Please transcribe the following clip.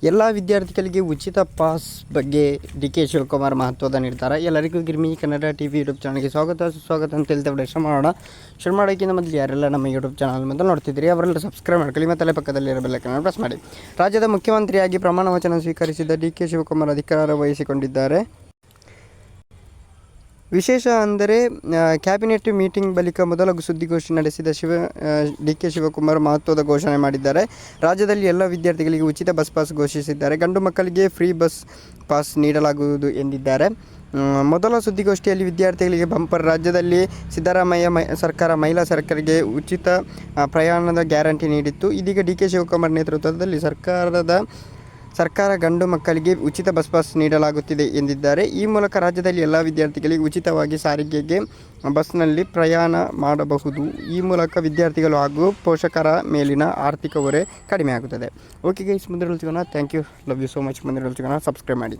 ಎಲ್ಲ ವಿದ್ಯಾರ್ಥಿಗಳಿಗೆ ಉಚಿತ ಪಾಸ್ ಬಗ್ಗೆ ಡಿ ಕೆ ಶಿವಕುಮಾರ್ ಮಹತ್ವದ ನಿರ್ಧಾರ. ಎಲ್ಲರಿಗೂ ಗಿರ್ಮಿ ಕನ್ನಡ ಟಿ ವಿ ಯೂಟ್ಯೂಬ್ ಚಾನಲ್ಗೆ ಸ್ವಾಗತ ಅಂತ ಹೇಳ್ತೇವೆ. ಶುರು ಮಾಡೋಕ್ಕಿಂತ ಮೊದಲು ಯಾರೆಲ್ಲ ನಮ್ಮ ಯೂಟ್ಯೂಬ್ ಚಾನಲ್ ಮೊದಲು ನೋಡ್ತಿದ್ದೀರಿ ಅವರೆಲ್ಲ ಸಬ್ಸ್ಕ್ರೈಬ್ ಮಾಡ್ಕೊಳ್ಳಿ ಮತ್ತು ಪಕ್ಕದಲ್ಲಿರೋ ಬೆಲ್ಲೈಕನ್ ಪ್ರೆಸ್ ಮಾಡಿ. ರಾಜ್ಯದ ಮುಖ್ಯಮಂತ್ರಿಯಾಗಿ ಪ್ರಮಾಣ ವಚನ ಸ್ವೀಕರಿಸಿದ ಡಿ ಕೆ ಶಿವಕುಮಾರ್ ಅಧಿಕಾರ ವಹಿಸಿಕೊಂಡಿದ್ದಾರೆ. ವಿಶೇಷ ಅಂದರೆ ಕ್ಯಾಬಿನೆಟ್ ಮೀಟಿಂಗ್ ಬಳಿಕ ಮೊದಲ ಸುದ್ದಿಗೋಷ್ಠಿ ನಡೆಸಿದ ಡಿ ಕೆ ಶಿವಕುಮಾರ್ ಮಹತ್ವದ ಘೋಷಣೆ ಮಾಡಿದ್ದಾರೆ. ರಾಜ್ಯದಲ್ಲಿ ಎಲ್ಲ ವಿದ್ಯಾರ್ಥಿಗಳಿಗೆ ಉಚಿತ ಬಸ್ ಪಾಸ್ ಘೋಷಿಸಿದ್ದಾರೆ. ಗಂಡು ಮಕ್ಕಳಿಗೆ ಫ್ರೀ ಬಸ್ ಪಾಸ್ ನೀಡಲಾಗುವುದು ಎಂದಿದ್ದಾರೆ. ಮೊದಲ ಸುದ್ದಿಗೋಷ್ಠಿಯಲ್ಲಿ ವಿದ್ಯಾರ್ಥಿಗಳಿಗೆ ಬಂಪರ್. ರಾಜ್ಯದಲ್ಲಿ ಸಿದ್ದರಾಮಯ್ಯ ಸರ್ಕಾರ ಮಹಿಳಾ ಸರ್ಕಾರಕ್ಕೆ ಉಚಿತ ಪ್ರಯಾಣದ ಗ್ಯಾರಂಟಿ ನೀಡಿತ್ತು. ಇದೀಗ ಡಿ ಕೆ ಶಿವಕುಮಾರ್ ನೇತೃತ್ವದಲ್ಲಿ ಸರ್ಕಾರ ಗಂಡು ಮಕ್ಕಳಿಗೆ ಉಚಿತ ಬಸ್ ಪಾಸ್ ನೀಡಲಾಗುತ್ತಿದೆ ಎಂದಿದ್ದಾರೆ. ಈ ಮೂಲಕ ರಾಜ್ಯದಲ್ಲಿ ಎಲ್ಲ ವಿದ್ಯಾರ್ಥಿಗಳಿಗೆ ಉಚಿತವಾಗಿ ಸಾರಿಗೆಗೆ ಬಸ್ನಲ್ಲಿ ಪ್ರಯಾಣ ಮಾಡಬಹುದು. ಈ ಮೂಲಕ ವಿದ್ಯಾರ್ಥಿಗಳು ಹಾಗೂ ಪೋಷಕರ ಮೇಲಿನ ಆರ್ಥಿಕ ಹೊರೆ ಕಡಿಮೆ ಆಗುತ್ತದೆ. ಓಕೆ ಗೈಸ್, ಮುಂದೆ ಸಿಗೋಣ. Thank you, love you so much. ಮುಂದೆ ಸಿಗೋಣ. ಸಬ್ಸ್ಕ್ರೈಬ್ ಮಾಡಿ.